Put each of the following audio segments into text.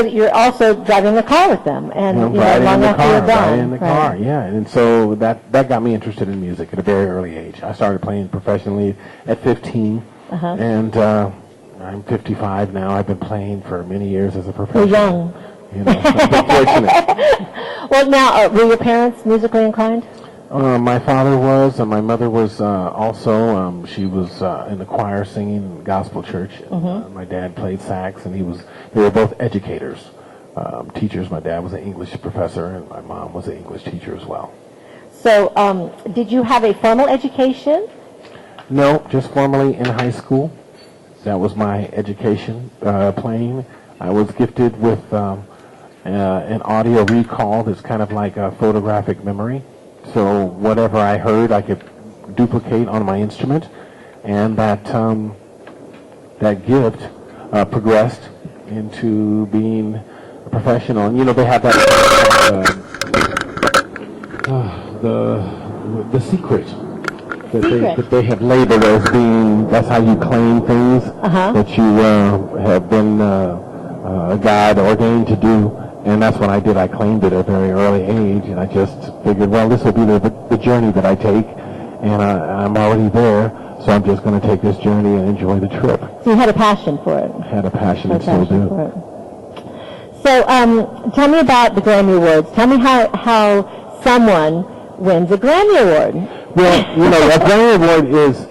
You're also driving the car with them, and riding in the car, Right. yeah. And so that got me interested in music at a very early age. I started playing professionally at 15, and I'm 55 now. I've been playing for many years as a professional. You're young. I've been fortunate. Well, now, were your parents musically inclined? My father was, and my mother was also. She was in the choir singing in gospel church. My dad played sax, and they were both educators, teachers. My dad was an English professor, and my mom was an English teacher as well. So, did you have a formal education? No, just formally in high school. That was my education, playing. I was gifted with an audio recall that's kind of like a photographic memory. So whatever I heard, I could duplicate on my instrument, and that gift progressed into being a professional. And they have that the secret that they have labeled as being, that's how you claim things that you have been God ordained to do. And that's what I did. I claimed it at a very early age, and I just figured, well, this will be the journey that I take, and I'm already there, so I'm just going to take this journey and enjoy the trip. So you had a passion for it. Had a passion and still do. So tell me about the Grammy Awards. Tell me how someone wins a Grammy Award. Well, a Grammy Award is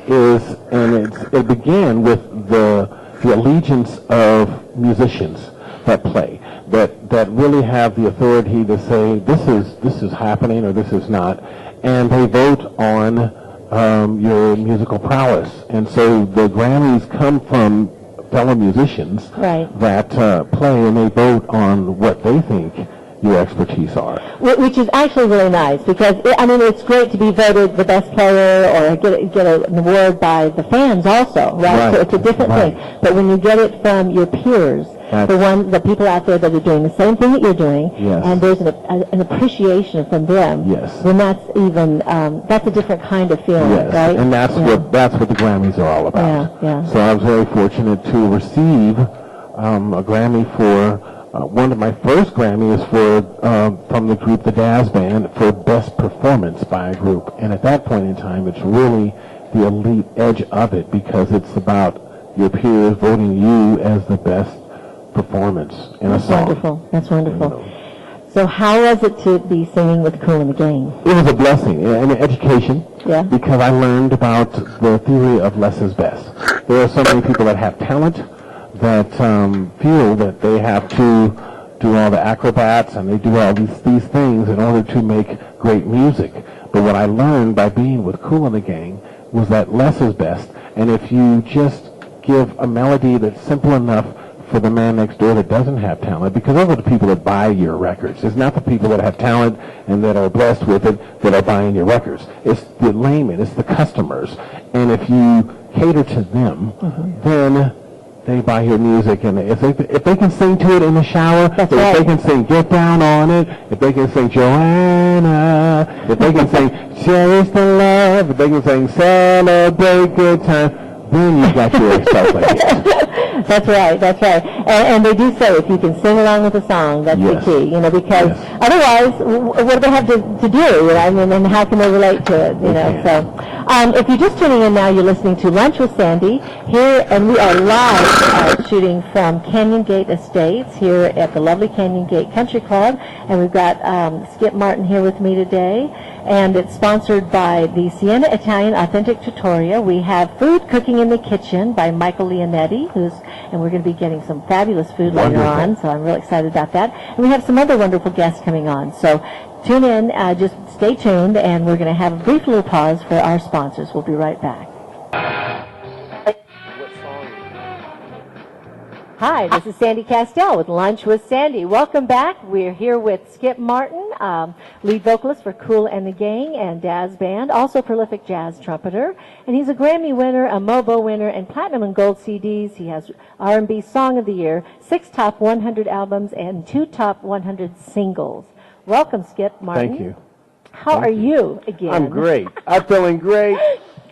and it began with the allegiance of musicians that play, that really have the authority to say this is happening or this is not, and they vote on your musical prowess. And so the Grammys come from fellow musicians that play, and they vote on what they think your expertise are. Which is actually really nice, because it's great to be voted the best player or get an award by the fans also, right? So it's a different thing. But when you get it from your peers, the people out there that are doing the same thing that you're doing, and there's an appreciation from them, then that's even that's a different kind of feeling, right? And that's what the Grammys are all about. So I was very fortunate to receive a Grammy for. One of my first Grammys from the group, the Jazz Band, for Best Performance by a group. And at that point in time, it's really the elite edge of it, because it's about your peers voting you as the best performance in a song. That's wonderful. So how was it to be singing with Kool and the Gang? It was a blessing and an education, because I learned about the theory of less is best. There are so many people that have talent that feel that they have to do all the acrobats and they do all these things in order to make great music. But what I learned by being with Kool and the Gang was that less is best. And if you just give a melody that's simple enough for the man next door that doesn't have talent, because those are the people that buy your records. It's not the people that have talent and that are blessed with it that are buying your records. It's the layman, it's the customers. And if you cater to them, then they buy your music, and if they can sing to it in the shower, if they can sing Get Down on It, if they can sing Joanna, if they can sing Cherish the Love, if they can sing Celebrate Good Time, then you've got your self-idea. That's right. And they do say if you can sing along with the song, that's the key, because otherwise, what do they have to do, and how can they relate to it, So, if you're just tuning in now, you're listening to Lunch with Sandy here, and we are live shooting from Canyon Gate Estates here at the lovely Canyon Gate Country Club, and we've got Skip Martin here with me today, and it's sponsored by the Sienna Italian Authentic Trattoria. We have Food Cooking in the Kitchen by Michael Leonetti, and we're going to be getting some fabulous food later on, so I'm really excited about that. And we have some other wonderful guests coming on, so tune in, just stay tuned, and we're going to have a brief little pause for our sponsors. We'll be right back. Hi, this is Sandy Kastel with Lunch with Sandy. Welcome back. We're here with Skip Martin, lead vocalist for Kool and the Gang and Jazz Band, also prolific jazz trumpeter. And he's a Grammy winner, a MOBO winner, and platinum and gold CDs. He has R&B Song of the Year, 6 top 100 albums, and 2 top 100 singles. Welcome, Skip Martin. Thank you. How are you again? I'm great. I'm feeling great.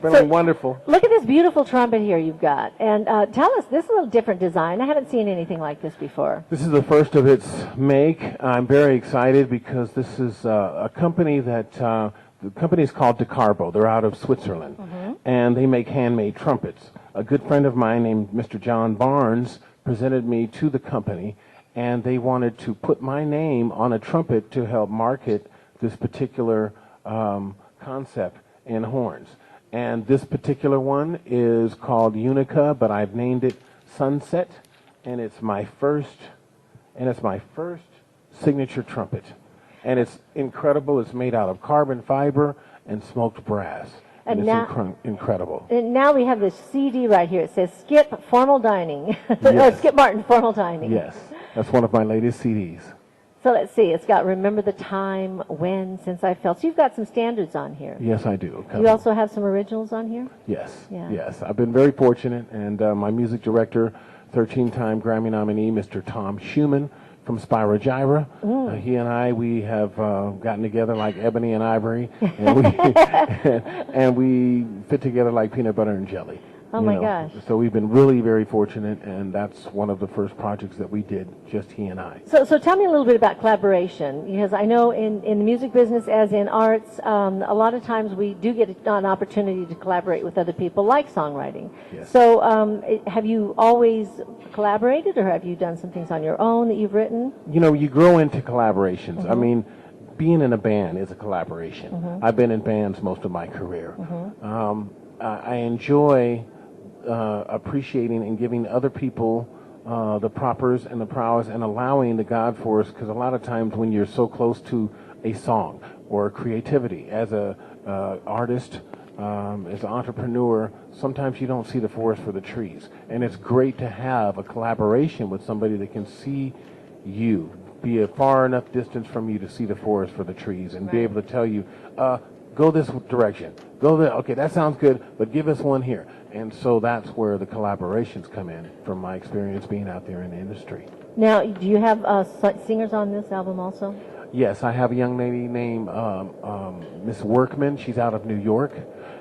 Feeling wonderful. Look at this this beautiful trumpet here you've got. And tell us, this is a little different design. I haven't seen anything like this before. This is the first of its make. I'm very excited because this is a company that, the company is called DeCarbo. They're out of Switzerland. And they make handmade trumpets. A good friend of mine named Mr. John Barnes presented me to the company, and they wanted to put my name on a trumpet to help market this particular concept in horns. And this particular one is called Unica, but I've named it Sunset, and it's my first signature trumpet. And it's incredible. It's made out of carbon fiber and smoked brass. And it's now, incredible. And now we have this CD right here. It says Skip Formal Dining. Yes. Skip Martin Formal Dining. Yes, that's one of my latest CDs. So let's see. It's got Remember the Time, When, Since I Felt. So you've got some standards on here. Yes, I do. You also have some originals on here? Yes. Yeah. Yes. I've been very fortunate, and my music director, 13-time Grammy nominee, Mr. Tom Schumann from Spyro Gyra. He and I, we have gotten together like ebony and ivory, and we fit together like peanut butter and jelly. Oh, my gosh. So we've been really very fortunate, and that's one of the first projects that we did, just he and I. So tell me a little bit about collaboration, because I know in the music business, as in arts, a lot of times we do get an opportunity to collaborate with other people, like songwriting. Yes. So have you always collaborated, or have you done some things on your own that you've written? You know, you grow into collaborations. I mean, being in a band is a collaboration. I've been in bands most of my career. I enjoy appreciating and giving other people the propers and the prowess and allowing the God force, because a lot of times when you're so close to a song or creativity as a artist, as an entrepreneur, sometimes you don't see the forest for the trees. And it's great to have a collaboration with somebody that can see you, be a far enough distance from you to see the forest for the trees, and be able to tell you, go this direction, go there, okay, that sounds good, but give us one here. And so that's where the collaborations come in, from my experience being out there in the industry. Now, do you have singers on this album also? Yes, I have a young lady named Miss Workman. She's out of New York,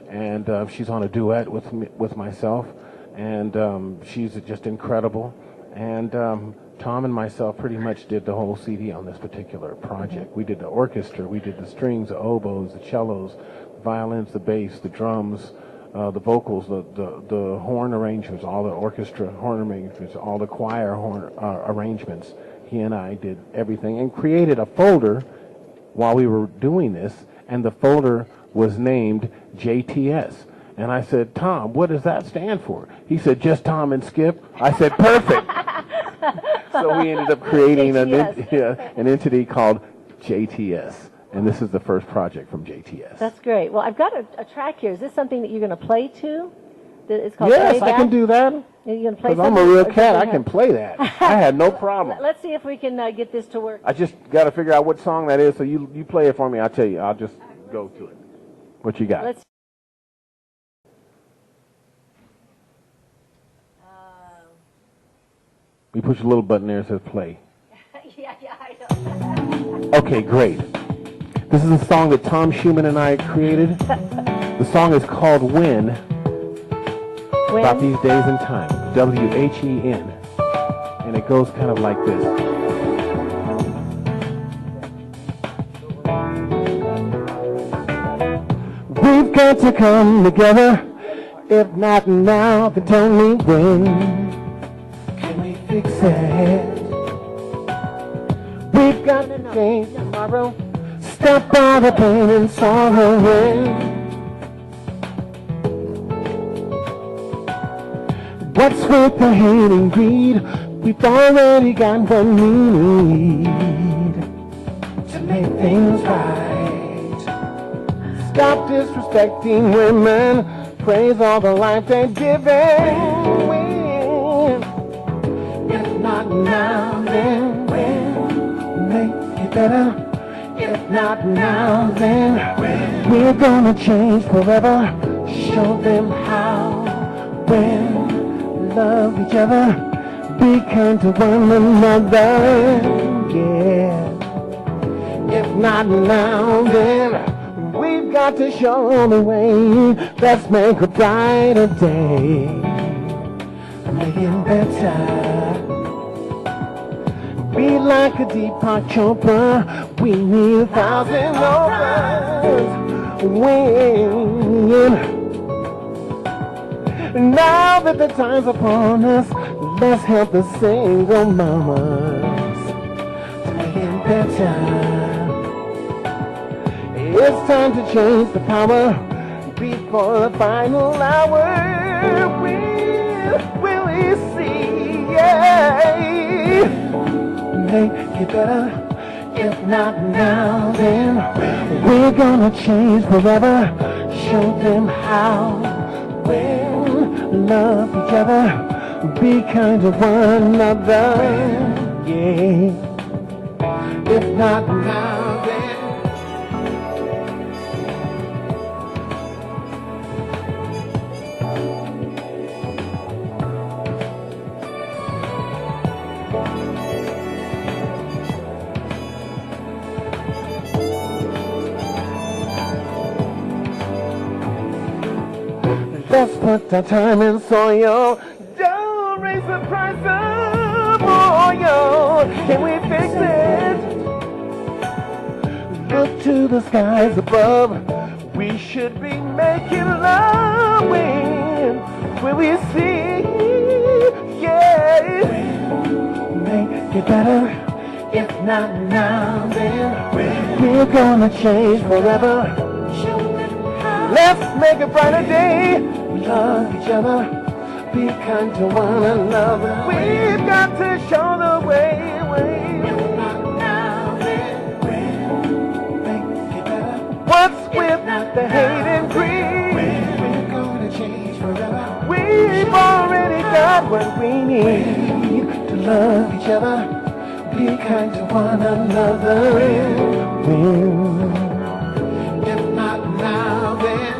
and she's on a duet with myself, and she's just incredible. And Tom and myself pretty much did the whole CD on this particular project. We did the orchestra, we did the strings, the oboes, the cellos, the violins, the bass, the drums, the vocals, the horn arrangements, all the orchestra horn arrangements, all the choir horn arrangements. He and I did everything and created a folder while we were doing this, and the folder was named JTS. And I said, Tom, what does that stand for? He said, just Tom and Skip. I said, perfect. So we ended up creating an entity called JTS. And this is the first project from JTS. That's great. Well, I've got a track here. Is this something that you're going to play to? It's called Yes, Playback? I can do that. You're going to play Because I'm a real cat, I can play that. I had no problem. Let's see if we can get this to work. I just got to figure out what song that is, so you play it for me. I'll tell you. I'll just go to it. What you got? We push a little button there that says play. Yeah, I know. Okay, great. This is a song that Tom Schumann and I created. The song is called When. About these days and time. W-H-E-N. And it goes kind of like this. We've got to come together. If not now, then tell me when. Fix it. We've got to change tomorrow. Stop all the pain and sorrow. What's with the hate and greed? We've already got what we need to make things right. Stop disrespecting women. Praise all the life they're giving. Not now, then when? Make it better. If not now, then when? We're gonna change forever. Show them how. When? Love each other. Be kind to one another. Yeah. If not now, then we've got got to show the way. Let's make a brighter day. Make it better. Be like a Deepak Chopra. We need 1,000 others. Win. Now that the time's upon us, let's help the single mamas to make it better. It's time to change the power before the final hour. Will we see? Yeah. Make it better. If not now, then we're gonna change forever. Show them how. Love each other, be kind to one another, yeah. If not now, then let's put the time in soil. Don't raise the price of oil. Can we fix it? Look to the skies above. We should be making love. When we see, yeah. Make it better. If not now, then we're gonna change forever. Let's make a brighter day. Love each other, be kind to one another. We've got to show the way. What's with the hate and greed? We're gonna change forever. We've already got what we need to love each other, be kind to one another. If not now, then.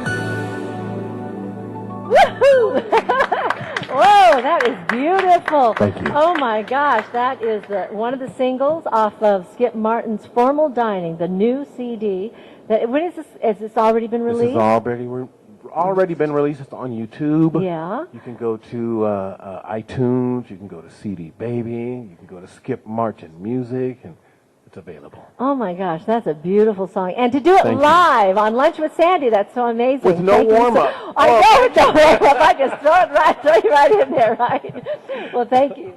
Whoa, that is beautiful. Thank you. Oh my gosh, that is one of the singles off of Skip Martin's Formal Dining, the new CD. When is this? Has this already been released? This has already been released. It's on YouTube. Yeah. You can go to iTunes. You can go to CD Baby. You can go to Skip Martin Music, and it's available. Oh my gosh, that's a beautiful song. And to do it live on Lunch with Sandy, that's so amazing. With no warm-up. I know it's no warm-up. I just throw you right in there, right? Well, thank you.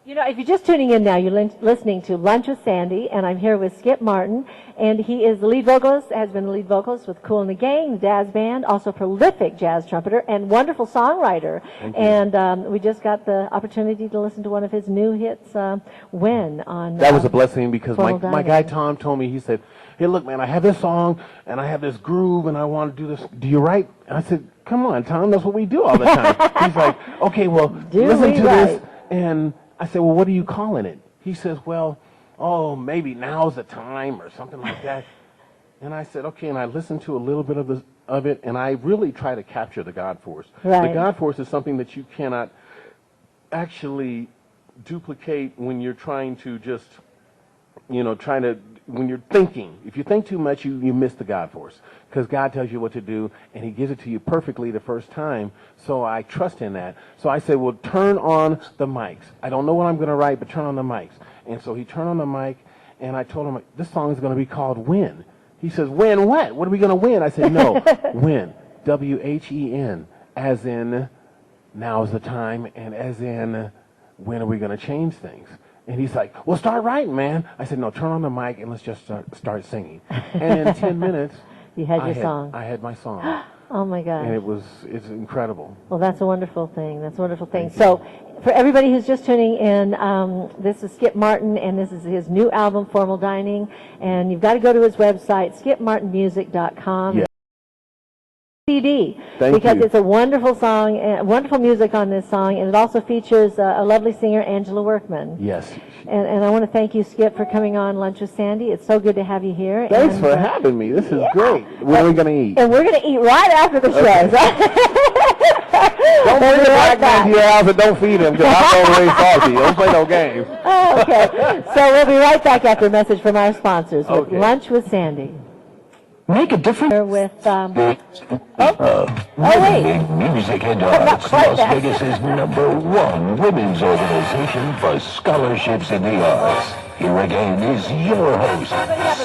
You know, if you're just tuning in now, you're listening to Lunch with Sandy, and I'm here with Skip Martin, and he is the lead vocalist, has been the lead vocalist with Kool and the Gang, the jazz band, also prolific jazz trumpeter, and wonderful songwriter. And we just got the opportunity to listen to one of his new hits, When, on... That was a blessing because my guy Tom told me, he said, hey, look, man, I have this song, and I have this groove, and I want to do this. Do you write? And I said, come on, Tom, that's what we do all the time. He's like, okay, well, listen to this, and... I said, well, what are you calling it? He says, well, maybe now's the time or something like that. And I said, okay, and I listened to a little bit of it, and I really try to capture the God force. Right. The God force is something that you cannot actually duplicate when you're trying to just, when you're thinking. If you think too much, you miss the God force. Because God tells you what to do, and he gives it to you perfectly the first time, so I trust in that. So I said, well, turn on the mics. I don't know what I'm going to write, but turn on the mics. And so he turned on the mic, and I told him, this song is going to be called Win. He says, win what? What are we going to win? I said, no, win, W-H-E-N, as in now's the time, and as in when are we going to change things? And he's like, well, start writing, man. I said, no, turn on the mic, and let's just start singing. And in 10 minutes... You had your song. I had my song. Oh my gosh. And it's incredible. Well, that's a wonderful thing. That's a wonderful thing. So, for everybody who's just tuning in, this is Skip Martin, and this is his new album, Formal Dining. And you've got to go to his website, skipmartinmusic.com. Yeah. CD, because it's a wonderful song, wonderful music on this song, and it also features a lovely singer, Angela Workman. Yes. And I want to thank you, Skip, for coming on Lunch with Sandy. It's so good to have you here. Thanks for having me. This is great. What are we going to eat? And we're going to eat right after the show. Don't bring the black man to your house and don't feed him, because I'm going to raise salty. Don't play no games. Oh, okay. So we'll be right back after a message from our sponsors with Lunch with Sandy. Make a difference. With Wait. Music and Arts, Las Vegas' #1 women's organization for scholarships in the arts. Here again is your host,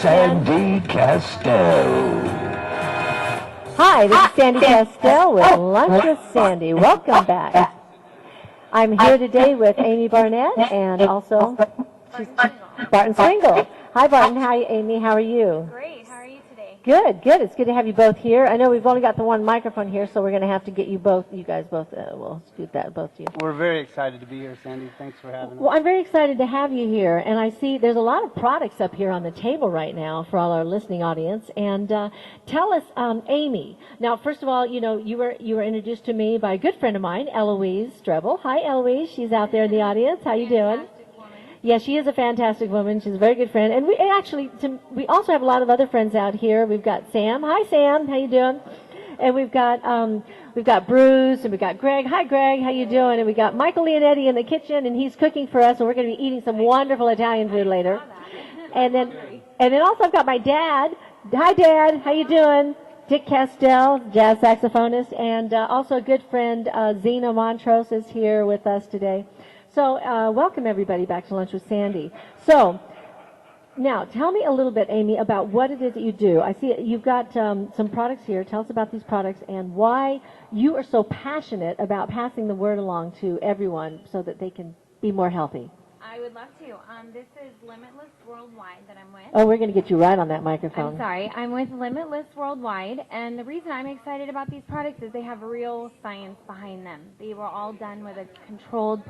Sandy Kastel. Hi, this is Sandy Kastel with Lunch with Sandy. Welcome back. I'm here today with Amy Barnett and also Barton Swingle. Hi, Barton. Hi, Amy. How are you? Great. How are you today? Good, good. It's good to have you both here. I know we've only got the one microphone here, so we're going to have to get you guys both, we'll scoot that, both of you. We're very excited to be here, Sandy. Thanks for having us. Well, I'm very excited to have you here, and I see there's a lot of products up here on the table right now for all our listening audience. And tell us, Amy. Now, first of all, you know, you were introduced to me by a good friend of mine, Eloise Strebel. Hi, Eloise. She's out there in the audience. How you doing? Yeah, she is a fantastic woman. She's a very good friend. And we also have a lot of other friends out here. We've got Sam. Hi, Sam. How you doing? And we've got Bruce, and we've got Greg. Hi, Greg. How you doing? And we got Michael Leonetti in the kitchen, and he's cooking for us, and we're going to be eating some wonderful Italian food later. And then also I've got my dad. Hi, Dad. How you doing? Dick Kastel, jazz saxophonist, and also a good friend, Zena Montrose, is here with us today. So welcome everybody back to Lunch with Sandy. So now tell me a little bit, Amy, about what it is that you do. I see you've got some products here. Tell us about these products and why you are so passionate about passing the word along to everyone so that they can be more healthy. I would love to. This is Limitless Worldwide that I'm with. Oh, we're going to get you right on that microphone. I'm sorry. I'm with Limitless Worldwide, and the reason I'm excited about these products is they have real science behind them. They were all done with a controlled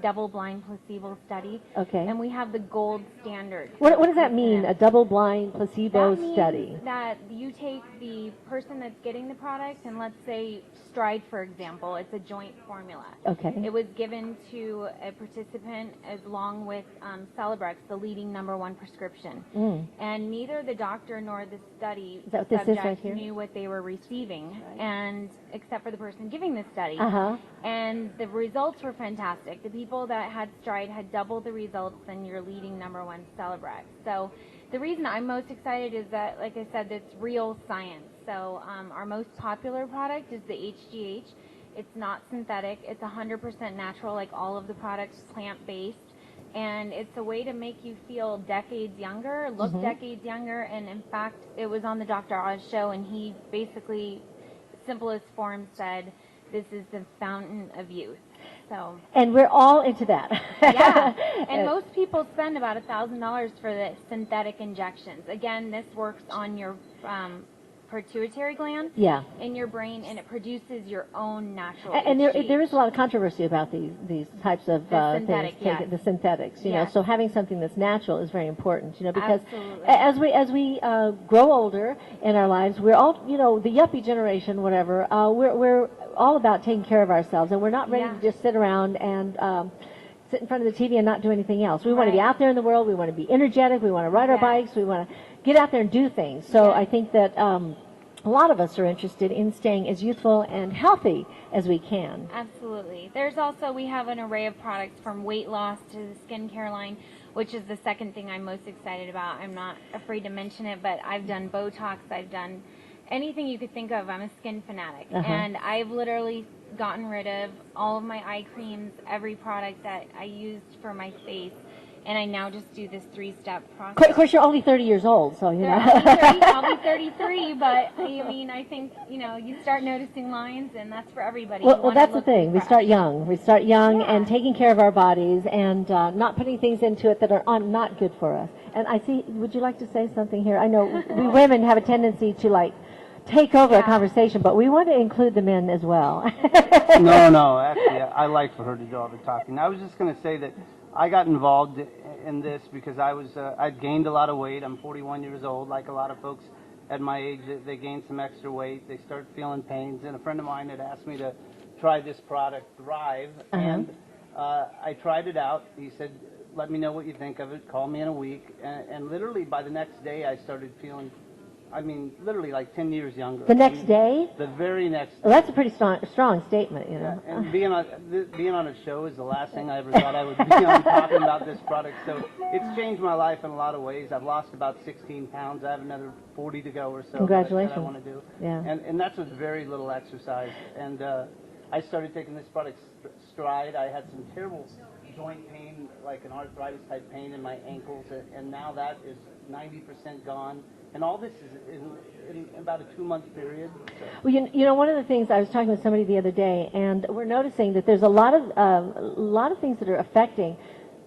double-blind placebo study. Okay. And we have the gold standard. What does that mean, a double-blind placebo study? That you take the person that's getting the product, and let's say Stride, for example, it's a joint formula. Okay. It was given to a participant along with Celebrex, the leading #1 prescription. And neither the doctor nor the study subject knew what they were receiving, and except for the person giving the study. And the results were fantastic. The people that had Stride had double the results than your leading #1 Celebrex. So the reason I'm most excited is that, like I said, it's real science. So our most popular product is the HGH. It's not synthetic. It's 100% natural, like all of the products, plant-based. And it's a way to make you feel decades younger, look decades younger. And in fact, it was on the Dr. Oz show, and he basically, simplest form, said, this is the fountain of youth. So. And we're all into that. Yeah. And most people spend about $1,000 for the synthetic injections. Again, this works on your pituitary gland in your brain, and it produces your own natural And there is a lot of controversy about these types of things, the synthetics, you know. So having something that's natural is very important, you know, because as we grow older in our lives, we're all, you know, the yuppie generation, whatever. We're all about taking care of ourselves, and we're not ready to just sit around and sit in front of the TV and not do anything else. We want to be out there in the world. We want to be energetic. We want to ride our bikes. We want to get out there and do things. So I think that a lot of us are interested in staying as youthful and healthy as we can. Absolutely. There's also, we have an array of products from weight loss to the skincare line, which is the second thing I'm most excited about. I'm not afraid to mention it, but I've done Botox. I've done anything you could think of. I'm a skin fanatic. And I've literally gotten rid of all of my eye creams, every product that I used for my face, and I now just do this 3-step process. Of course, you're only 30 years old, so, you know. I'll be 33, but, I mean, I think, you know, you start noticing lines, and that's for everybody. Well, that's the thing. We start young. We start young and taking care of our bodies and not putting things into it that are not good for us. And I see, would you like to say something here? I know we women have a tendency to, like, take over a conversation, but we want to include the men as well. No, actually, I like for her to do all the talking. I was just going to say that I got involved in this because I'd gained a lot of weight. I'm 41 years old. Like a lot of folks at my age, they gained some extra weight. They start feeling pains. And a friend of mine had asked me to try this product, Thrive. And I tried it out. He said, let me know what you think of it. Call me in a week. And literally by the next day, I started feeling I mean, literally like 10 years younger. The next day? The very next day. Well, that's a pretty strong statement, you know. Yeah, and being on a show is the last thing I ever thought I would be on, talking about this product. So it's changed my life in a lot of ways. I've lost about 16 pounds. I have another 40 to go or so. Congratulations. That I want to do. Yeah. And that's with very little exercise. And I started taking this product stride. I had some terrible joint pain, like an arthritis type pain in my ankles, and now that is 90% gone. And all this is in about a 2-month period. So. Well, you know, one of the things, I was talking with somebody the other day, and we're noticing that there's a lot of things that are affecting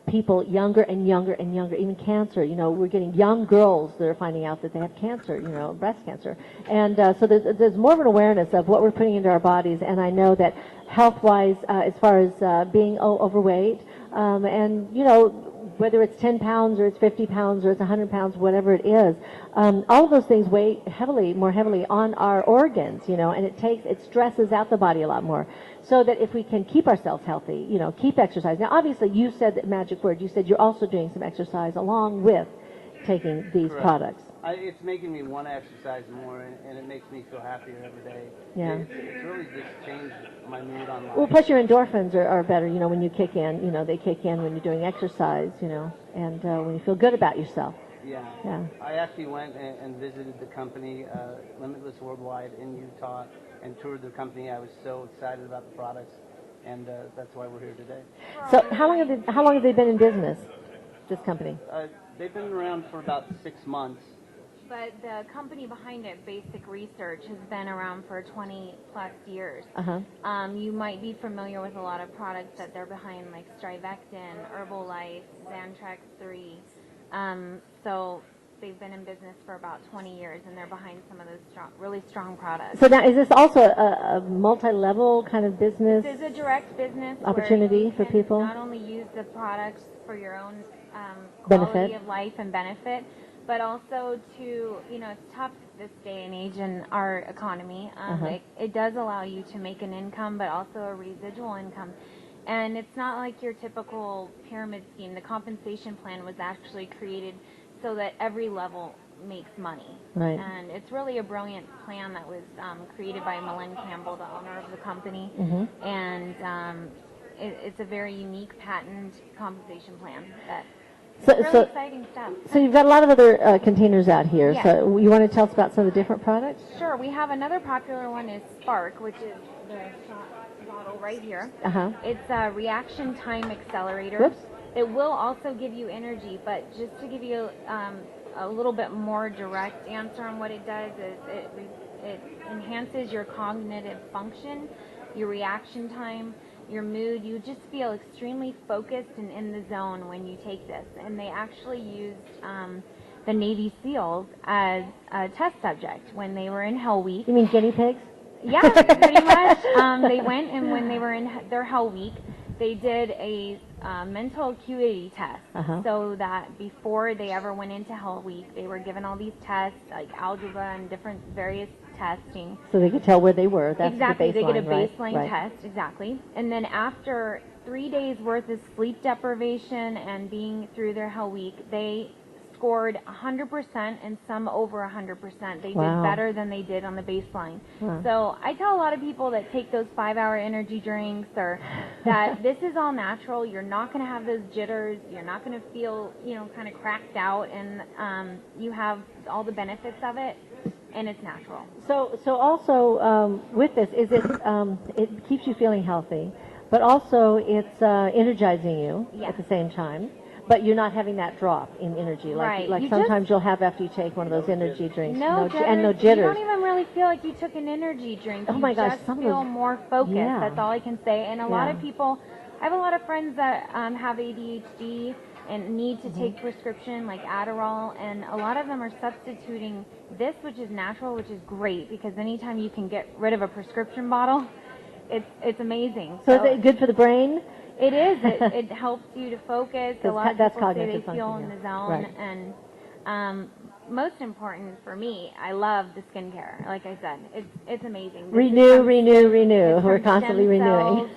people younger and younger and younger, even cancer. You know, we're getting young girls that are finding out that they have cancer, you know, breast cancer. And so there's more of an awareness of what we're putting into our bodies. And I know that health-wise, as far as being overweight, and, you know, whether it's 10 pounds or it's 50 pounds or it's 100 pounds, whatever it is, all of those things weigh more heavily on our organs, you know, and it stresses out the body a lot more. So that if we can keep ourselves healthy, you know, keep exercise. Now, obviously, you said that magic word. You said you're also doing some exercise along with taking these Correct. Products. It's making me want to exercise more, and it makes me feel happier every day. Yeah. It's really just changed my mood on life. Well, plus your endorphins are better, you know, when you kick in. You know, they kick in when you're doing exercise, you know, and when you feel good about yourself. Yeah. Yeah. I actually went and visited the company, Limitless Worldwide, in Utah, and toured the company. I was so excited about the products, and that's why we're here today. So how long have they been in business, this company? They've been around for about 6 months. But the company behind it, Basic Research, has been around for 20 plus years. Uh-huh. You might be familiar with a lot of products that they're behind, like Strivectin, Herbalife, Xantrex 3. So they've been in business for about 20 years, and they're behind some of those really strong products. So now, is this also a multi-level kind of business? This is a direct business opportunity for people. Not only use the products for your own benefit quality of life and benefit, but also to, you know, it's tough this day and age in our economy. It does allow you to make an income, but also a residual income. And it's not like your typical pyramid scheme. The compensation plan was actually created so that every level makes money. Right. And it's really a brilliant plan that was created by Malin Campbell, the owner of the company. Mm-hmm. And it's a very unique patent compensation plan that So exciting stuff. So you've got a lot of other containers out here. Yes. So you want to tell us about some of the different products? Sure. We have another popular one is Spark, which is the shot bottle right here. Uh-huh. It's a reaction time accelerator. Whoops. It will also give you energy, but just to give you a little bit more direct answer on what it does is it enhances your cognitive function, your reaction time, your mood. You just feel extremely focused and in the zone when you take this. And they actually used the Navy SEALs as a test subject when they were in Hell Week. You mean guinea pigs? Yeah, pretty much. They went, and when they were in their Hell Week, they did a mental acuity test, so that before they ever went into Hell Week, they were given all these tests, like algebra and different various testing. So they could tell where they were. That's exactly. The baseline, they get a baseline right? test, exactly. And then after 3 days worth of sleep deprivation and being through their Hell Week, they scored 100% and some over 100%. They did better than they did on the baseline. Wow. So I tell a lot of people that take those 5-hour energy drinks or that this is all natural. You're not going to have those jitters. You're not going to feel, you know, kind of cracked out, and you have all the benefits of it, and it's natural. So also with this, is it keeps you feeling healthy, but also it's energizing you at the same time. But you're not having that drop in energy like sometimes you'll have after you take one of those energy drinks. No jitters. You don't even really feel like you took an energy drink. Oh my gosh, you just feel more focused. Yeah. That's all I can say. And a lot of people, I have a lot of friends that have ADHD and need to take prescription like Adderall, and a lot of them are substituting this, which is natural, which is great, because anytime you can get rid of a prescription bottle, it's amazing. So is it good for the brain? It is. It helps you to focus. A lot of people say they feel in the zone. Right. And most important for me, I love the skincare. Like I said, it's amazing. Renew. We're constantly renewing.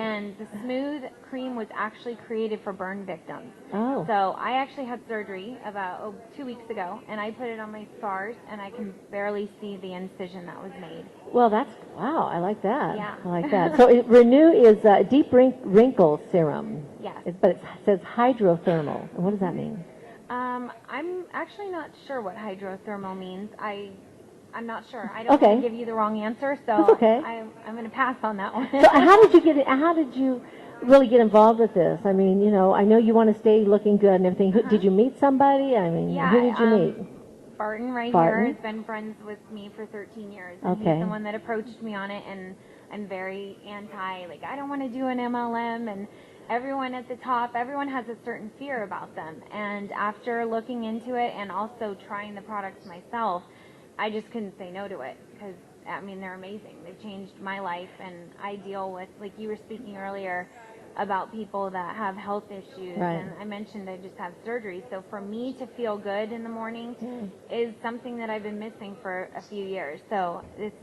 And the smooth cream was actually created for burn victims. Oh. So I actually had surgery about 2 weeks ago, and I put it on my scars, and I can barely see the incision that was made. Well, wow, I like that. Yeah. I like that. So Renew is deep wrinkle serum. Yes. But it says hydrothermal. And what does that mean? I'm actually not sure what hydrothermal means. I'm not sure. I don't want to give you the wrong answer, so That's okay. I'm going to pass on that one. So how did you really get involved with this? I mean, I know you want to stay looking good and everything. Did you meet somebody? I mean, who did you meet? Barton Barton? here has been friends with me for 13 years. And he's the one that approached me on it, and I'm very anti, I don't want to do an MLM, and everyone at the top, everyone has a certain fear about them. And after looking into it and also trying the products myself, I just couldn't say no to it because, they're amazing. They've changed my life, and I deal with, like you were speaking earlier, about people that have health issues. Right. And I mentioned I just had surgery. So for me to feel good in the morning is something that I've been missing for a few years. So this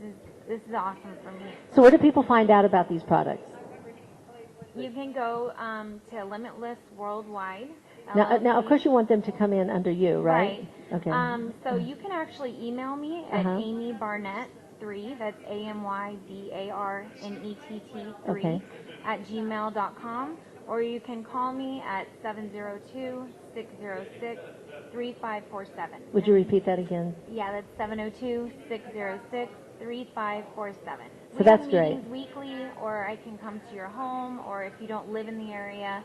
is awesome for me. So where do people find out about these products? You can go to Limitless Worldwide. Now, of course, you want them to come in under you, right? Okay. So you can actually email me at Amy Barnett 3. That's AMYBARNETT 3 at gmail.com, or you can call me at 702-606-3547. Would you repeat that again? Yeah, that's 702-606-3547. So that's great. Meetings weekly, or I can come to your home, or if you don't live in the area,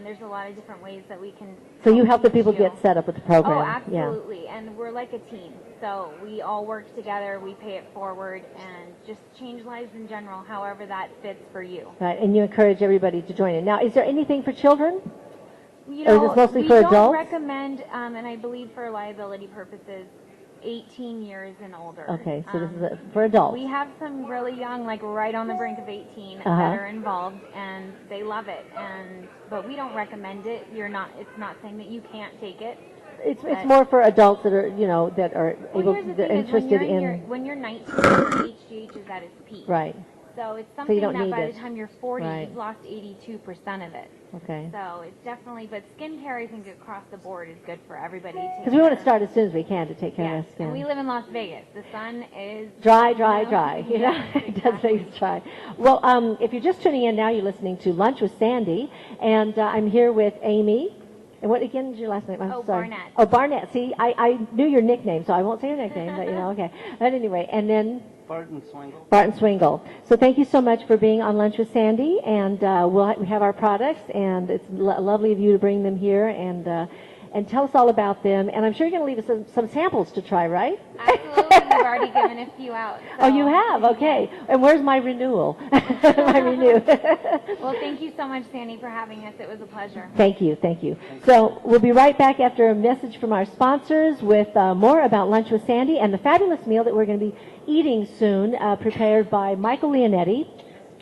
there's a lot of different ways that we can. So you help the people get set up with the program. Oh, absolutely. Yeah. And we're like a team. So we all work together, we pay it forward, and just change lives in general, however that fits for you. Right, and you encourage everybody to join in. Now, is there anything for children? Or is this mostly we for don't adults? recommend, and I believe for liability purposes, 18 years and older. Okay, so this is for adults. We have some really young, right on the brink of 18, that are involved, and they love it. But we don't recommend it. It's not saying that you can't take it. It's more for adults that are that are interested in. When you're 19, your HGH is at its peak. Right. So it's something don't that need by it. the time you're 40, Right. you've lost 82% of it. Okay. So it's definitely, but skincare, I think across the board is good for everybody. Because we want to start as soon as we can to take care of our skin. And we live in Las Vegas. The sun is dry. It does make us dry. Well, if you're just tuning in now, you're listening to Lunch with Sandy, and I'm here with Amy. And what again is your last name? I'm sorry. Barnett. Oh, Barnett. See, I knew your nickname, so I won't say your nickname, but okay. But anyway, and then Barton Swingle. Barton Swingle. So thank you so much for being on Lunch with Sandy, and we have our products, and it's lovely of you to bring them here and tell us all about them. And I'm sure you're going to leave us some samples to try, right? Absolutely. We've already given a few out. So. Oh, you have? Okay. And where's my renewal? My renew. Well, thank you so much, Sandy, for having us. It was a pleasure. Thank you. So we'll be right back after a message from our sponsors with more about Lunch with Sandy and the fabulous meal that we're going to be eating soon, prepared by Michael Leonetti.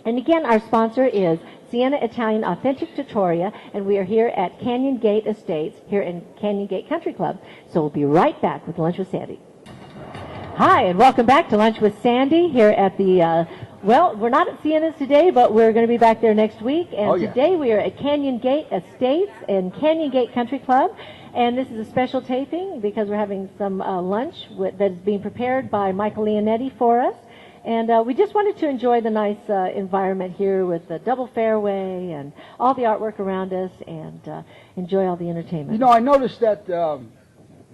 And again, our sponsor is Sienna Italian Authentic Trattoria, and we are here at Canyon Gate Estates, here in Canyon Gate Country Club. So we'll be right back with Lunch with Sandy. Hi, and welcome back to Lunch with Sandy here at the, we're not at Sienna's today, but we're going to be back there next week. And today we are at Canyon Gate Estates and Canyon Gate Country Club. And this is a special taping because we're having some lunch that is being prepared by Michael Leonetti for us. And we just wanted to enjoy the nice environment here with the double fairway and all the artwork around us and enjoy all the entertainment. I noticed that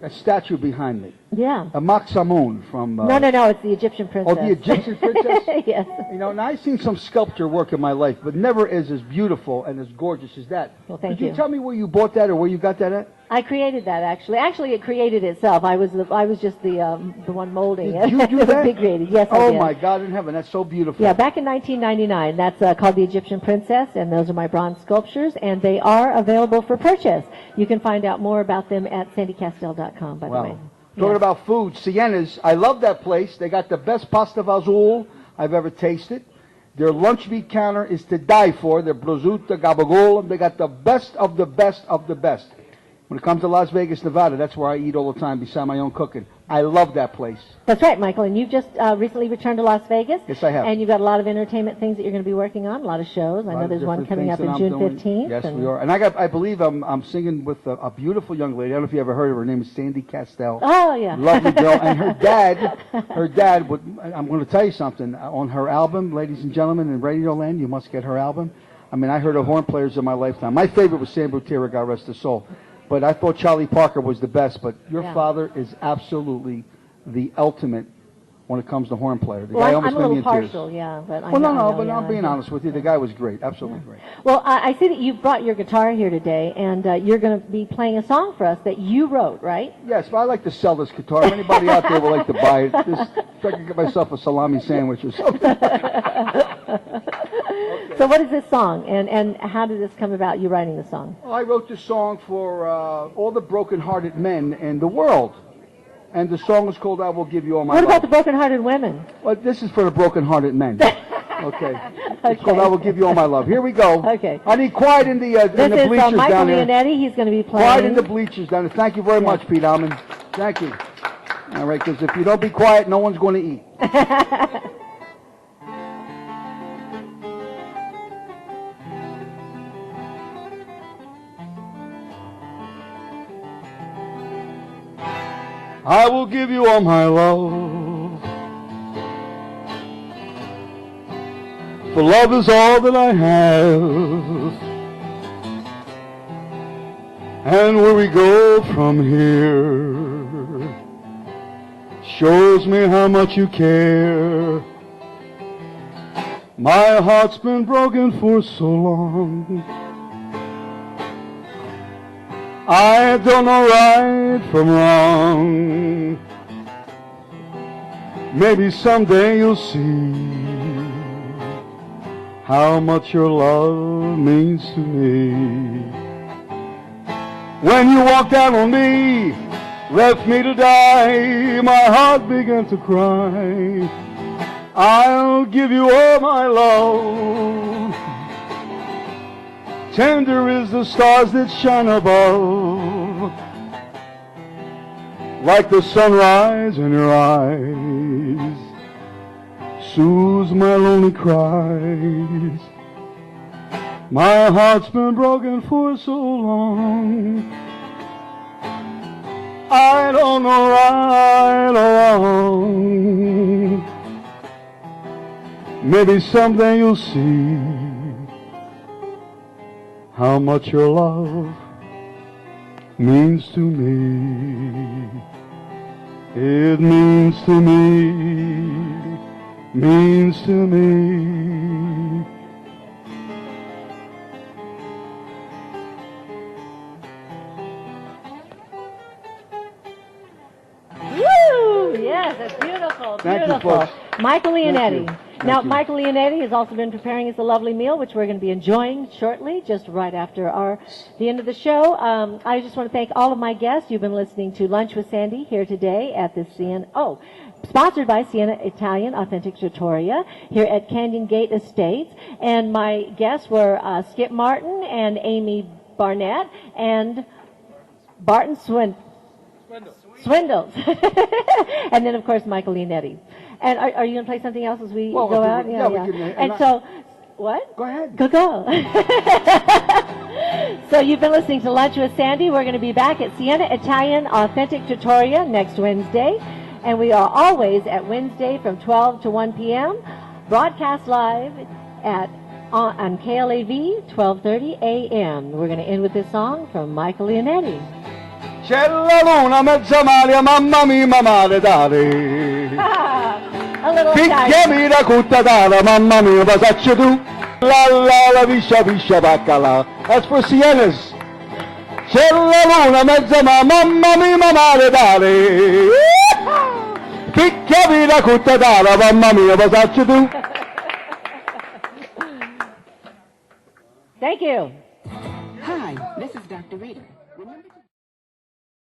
statue behind me. Yeah. A Maksamun from... No, it's the Egyptian princess. Oh, the Egyptian princess? Yes. And I've seen some sculpture work in my life, but never is as beautiful and as gorgeous as that. Well, thank you. Could you tell me where you bought that or where you got that at? I created that, actually. Actually, it created itself. I was just the one molding it. Did you do that? It created. Yes, I did. Oh, my God in heaven. That's so beautiful. Yeah, back in 1999. That's called the Egyptian Princess, and those are my bronze sculptures, and they are available for purchase. You can find out more about them at sandykastel.com, by the way. Talking about food, Sienna's, I love that place. They got the best pasta fazool I've ever tasted. Their lunch meat counter is to die for. Their prosciutto, gabagool, they got the best of the best of the best. When it comes to Las Vegas, Nevada, that's where I eat all the time beside my own cooking. I love that place. That's right, Michael. And you've just recently returned to Las Vegas. Yes, I have. And you've got a lot of entertainment things that you're going to be working on, a lot of shows. I know there's one coming up in June 15th. Yes, we are. And I believe I'm singing with a beautiful young lady. I don't know if you ever heard of her. Her name is Sandy Kastel. Oh, yeah. Lovely girl. And her dad would, I'm going to tell you something. On her album, ladies and gentlemen, in Radioland, you must get her album. I mean, I heard of horn players in my lifetime. My favorite was Sam Butera, God rest his soul. But I thought Charlie Parker was the best. But your father is absolutely the ultimate when it comes to horn player. The guy almost I'm a made me little in tears. partial, yeah. But But I'm being honest with you. The guy was great. Absolutely great. Well, I see that you brought your guitar here today, and you're going to be playing a song for us that you wrote, right? Yes, but I like to sell this guitar. If anybody out there would like to buy it, just try to get myself a salami sandwich or something. So what is this song, and how did this come about, you writing the song? Well, I wrote this song for all the broken-hearted men in the world. And the song is called I Will Give You All My Love. What about the broken-hearted women? Well, this is for the broken-hearted men. Okay. It's called I Will Give You All My Love. Here we go. Okay. I need quiet in the bleachers down there. This is Michael Leonetti. He's going to be playing. Quiet in the bleachers down there. Thank you very much, Pete Almond. Thank you. All right, because if you don't be quiet, no one's going to eat. I will give you all my love, for love is all that I have, and where we go from here shows me how much you care. My heart's been broken for so long, I don't know right from wrong. Maybe someday you'll see how much your love means to me. When you walked out on me, left me to die, my heart began to cry. I'll give you all my love. Tender is the stars that shine above, like the sunrise in your eyes, soothes my lonely cries. My heart's been broken for so long, I don't know right or wrong. Maybe someday you'll see how much your love means to me. It means to me, means to me. Woo! Yes, that's beautiful, Thank you, beautiful. folks. Michael Leonetti. Thank Now, you. Michael Leonetti has also been preparing us a lovely meal, which we're going to be enjoying shortly, just right after the end of the show. I just want to thank all of my guests. You've been listening to Lunch with Sandy here today at the sponsored by Siena Italian Authentic Trattoria here at Canyon Gate Estates. And my guests were Skip Martin and Amy Barnett and Barton Swindles. And then, of course, Michael Leonetti. And are you going to play something else as we go out? We can. And so, what? Go ahead. Go. So you've been listening to Lunch with Sandy. We're going to be back at Siena Italian Authentic Trattoria next Wednesday. And we are always at Wednesday from 12 to 1 p.m. Broadcast live on KLAV, 12:30 a.m. We're going to end with this song from Michael Leonetti. C'è la luna mezza malia, mamma mia, maledare. A little Picchiami la cuttadara, mamma mia, pasacci tu. La viscia baccala. That's for Sienas. C'è la luna mezza mamma mia, maledare. Picchiami la cuttadara, mamma mia, pasacci tu. Thank you. Hi, this is Dr. Reader.